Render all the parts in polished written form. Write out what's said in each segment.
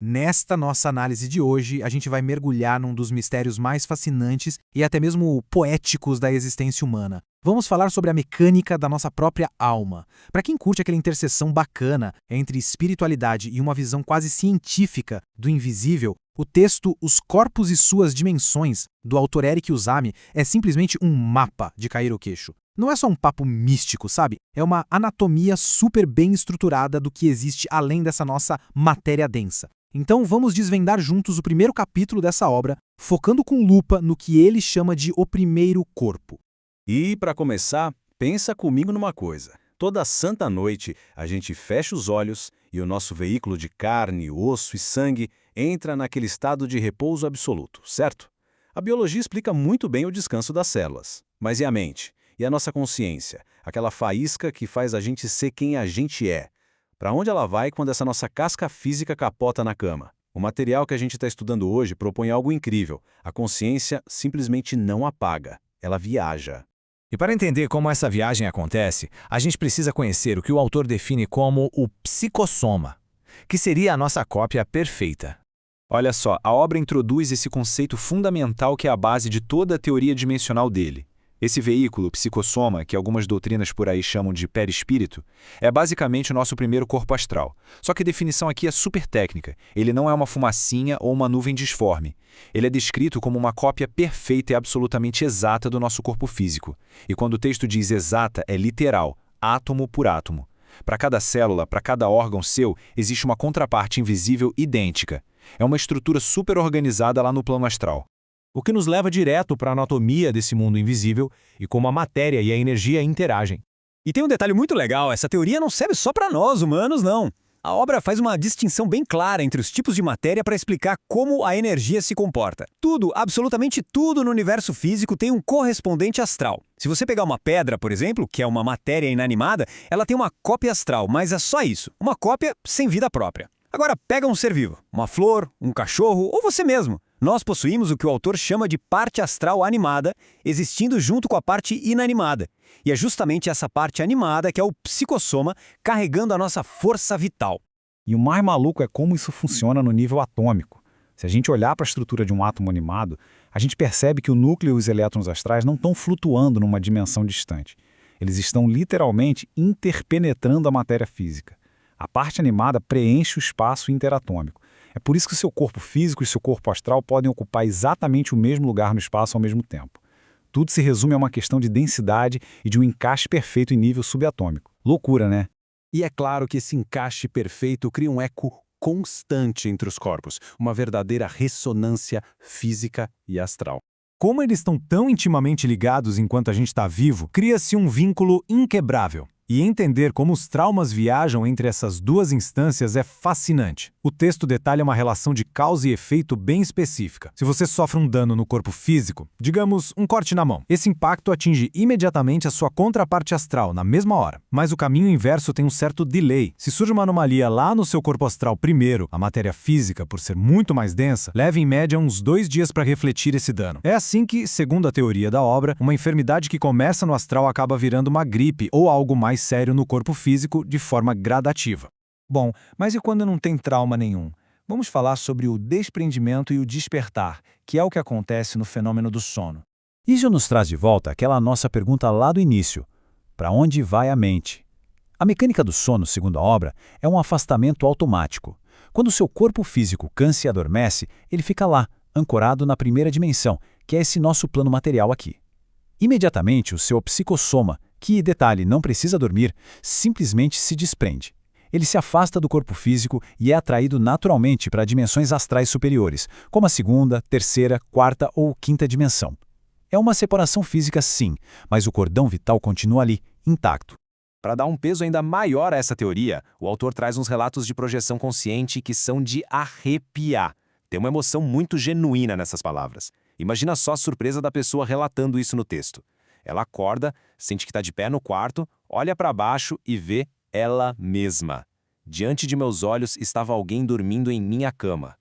Nesta nossa análise de hoje, a gente vai mergulhar num dos mistérios mais fascinantes e até mesmo poéticos da existência humana. Vamos falar sobre a mecânica da nossa própria alma. Para quem curte aquela interseção bacana entre espiritualidade e uma visão quase científica do invisível, o texto Os Corpos e Suas Dimensões, do autor Eric Usami, é simplesmente um mapa de cair o queixo. Não é só um papo místico, sabe? É uma anatomia super bem estruturada do que existe além dessa nossa matéria densa. Então vamos desvendar juntos o primeiro capítulo dessa obra, focando com lupa no que ele chama de o primeiro corpo. E, para começar, pensa comigo numa coisa. Toda santa noite, a gente fecha os olhos e o nosso veículo de carne, osso e sangue entra naquele estado de repouso absoluto, certo? A biologia explica muito bem o descanso das células. Mas e a mente? E a nossa consciência? Aquela faísca que faz a gente ser quem a gente é? Para onde ela vai quando essa nossa casca física capota na cama? O material que a gente está estudando hoje propõe algo incrível. A consciência simplesmente não apaga. Ela viaja. E para entender como essa viagem acontece, a gente precisa conhecer o que o autor define como o psicossoma, que seria a nossa cópia perfeita. Olha só, a obra introduz esse conceito fundamental que é a base de toda a teoria dimensional dele. Esse veículo, psicossoma, que algumas doutrinas por aí chamam de perispírito, é basicamente o nosso primeiro corpo astral. Só que a definição aqui é super técnica. Ele não é uma fumacinha ou uma nuvem disforme. Ele é descrito como uma cópia perfeita e absolutamente exata do nosso corpo físico. E quando o texto diz exata, é literal, átomo por átomo. Para cada célula, para cada órgão seu, existe uma contraparte invisível idêntica. É uma estrutura super organizada lá no plano astral. O que nos leva direto para a anatomia desse mundo invisível e como a matéria e a energia interagem. E tem um detalhe muito legal, essa teoria não serve só para nós, humanos, não. A obra faz uma distinção bem clara entre os tipos de matéria para explicar como a energia se comporta. Tudo, absolutamente tudo no universo físico tem um correspondente astral. Se você pegar uma pedra, por exemplo, que é uma matéria inanimada, ela tem uma cópia astral, mas é só isso, uma cópia sem vida própria. Agora pega um ser vivo, uma flor, um cachorro ou você mesmo. Nós possuímos o que o autor chama de parte astral animada, existindo junto com a parte inanimada. E é justamente essa parte animada que é o psicossoma, carregando a nossa força vital. E o mais maluco é como isso funciona no nível atômico. Se a gente olhar para a estrutura de um átomo animado, a gente percebe que o núcleo e os elétrons astrais não estão flutuando numa dimensão distante. Eles estão literalmente interpenetrando a matéria física. A parte animada preenche o espaço interatômico. É por isso que seu corpo físico e seu corpo astral podem ocupar exatamente o mesmo lugar no espaço ao mesmo tempo. Tudo se resume a uma questão de densidade e de um encaixe perfeito em nível subatômico. Loucura, né? E é claro que esse encaixe perfeito cria um eco constante entre os corpos, uma verdadeira ressonância física e astral. Como eles estão tão intimamente ligados enquanto a gente está vivo, cria-se um vínculo inquebrável. E entender como os traumas viajam entre essas duas instâncias é fascinante. O texto detalha uma relação de causa e efeito bem específica. Se você sofre um dano no corpo físico, digamos, um corte na mão, esse impacto atinge imediatamente a sua contraparte astral, na mesma hora. Mas o caminho inverso tem um certo delay. Se surge uma anomalia lá no seu corpo astral primeiro, a matéria física, por ser muito mais densa, leva em média uns 2 dias para refletir esse dano. É assim que, segundo a teoria da obra, uma enfermidade que começa no astral acaba virando uma gripe ou algo mais sério no corpo físico de forma gradativa. Bom, mas e quando não tem trauma nenhum? Vamos falar sobre o desprendimento e o despertar, que é o que acontece no fenômeno do sono. Isso nos traz de volta aquela nossa pergunta lá do início. Para onde vai a mente? A mecânica do sono, segundo a obra, é um afastamento automático. Quando o seu corpo físico cansa e adormece, ele fica lá, ancorado na primeira dimensão, que é esse nosso plano material aqui. Imediatamente, o seu psicossoma, que, detalhe, não precisa dormir, simplesmente se desprende. Ele se afasta do corpo físico e é atraído naturalmente para dimensões astrais superiores, como a segunda, terceira, quarta ou quinta dimensão. É uma separação física, sim, mas o cordão vital continua ali, intacto. Para dar um peso ainda maior a essa teoria, o autor traz uns relatos de projeção consciente que são de arrepiar. Tem uma emoção muito genuína nessas palavras. Imagina só a surpresa da pessoa relatando isso no texto. Ela acorda, sente que está de pé no quarto, olha para baixo e vê ela mesma. Diante de meus olhos estava alguém dormindo em minha cama.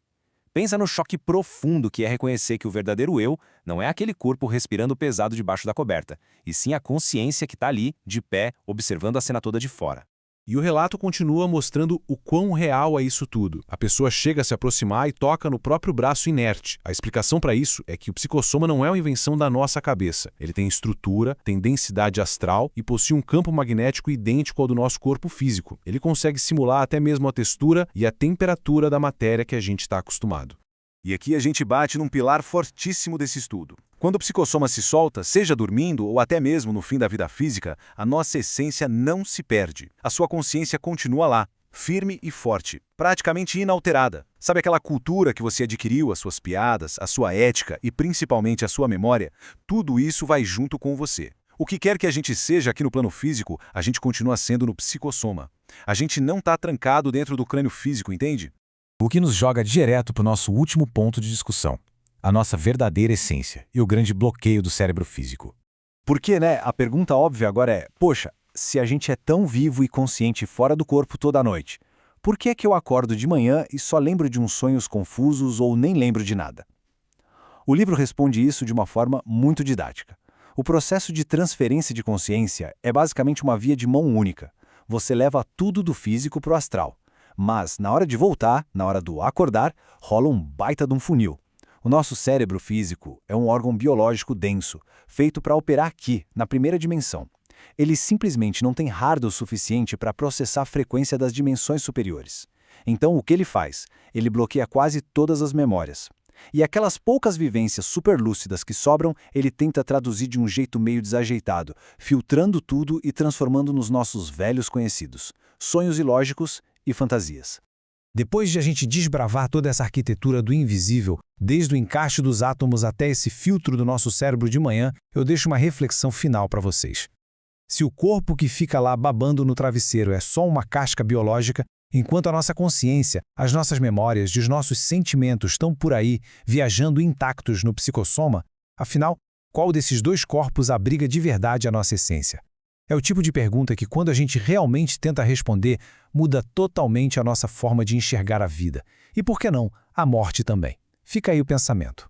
Pensa no choque profundo que é reconhecer que o verdadeiro eu não é aquele corpo respirando pesado debaixo da coberta, e sim a consciência que está ali, de pé, observando a cena toda de fora. E o relato continua mostrando o quão real é isso tudo. A pessoa chega a se aproximar e toca no próprio braço inerte. A explicação para isso é que o psicossoma não é uma invenção da nossa cabeça. Ele tem estrutura, tem densidade astral e possui um campo magnético idêntico ao do nosso corpo físico. Ele consegue simular até mesmo a textura e a temperatura da matéria que a gente está acostumado. E aqui a gente bate num pilar fortíssimo desse estudo. Quando o psicossoma se solta, seja dormindo ou até mesmo no fim da vida física, a nossa essência não se perde. A sua consciência continua lá, firme e forte, praticamente inalterada. Sabe aquela cultura que você adquiriu, as suas piadas, a sua ética e principalmente a sua memória? Tudo isso vai junto com você. O que quer que a gente seja aqui no plano físico, a gente continua sendo no psicossoma. A gente não está trancado dentro do crânio físico, entende? O que nos joga direto para o nosso último ponto de discussão. A nossa verdadeira essência e o grande bloqueio do cérebro físico. Porque, né, a pergunta óbvia agora é, poxa, se a gente é tão vivo e consciente fora do corpo toda noite, por que é que eu acordo de manhã e só lembro de uns sonhos confusos ou nem lembro de nada? O livro responde isso de uma forma muito didática. O processo de transferência de consciência é basicamente uma via de mão única. Você leva tudo do físico para o astral. Mas, na hora de voltar, na hora do acordar, rola um baita de um funil. O nosso cérebro físico é um órgão biológico denso, feito para operar aqui, na primeira dimensão. Ele simplesmente não tem hardware suficiente para processar a frequência das dimensões superiores. Então, o que ele faz? Ele bloqueia quase todas as memórias. E aquelas poucas vivências superlúcidas que sobram, ele tenta traduzir de um jeito meio desajeitado, filtrando tudo e transformando nos nossos velhos conhecidos, sonhos ilógicos e fantasias. Depois de a gente desbravar toda essa arquitetura do invisível, desde o encaixe dos átomos até esse filtro do nosso cérebro de manhã, eu deixo uma reflexão final para vocês. Se o corpo que fica lá babando no travesseiro é só uma casca biológica, enquanto a nossa consciência, as nossas memórias e os nossos sentimentos estão por aí, viajando intactos no psicossoma, afinal, qual desses dois corpos abriga de verdade a nossa essência? É o tipo de pergunta que, quando a gente realmente tenta responder, muda totalmente a nossa forma de enxergar a vida. E por que não, a morte também? Fica aí o pensamento.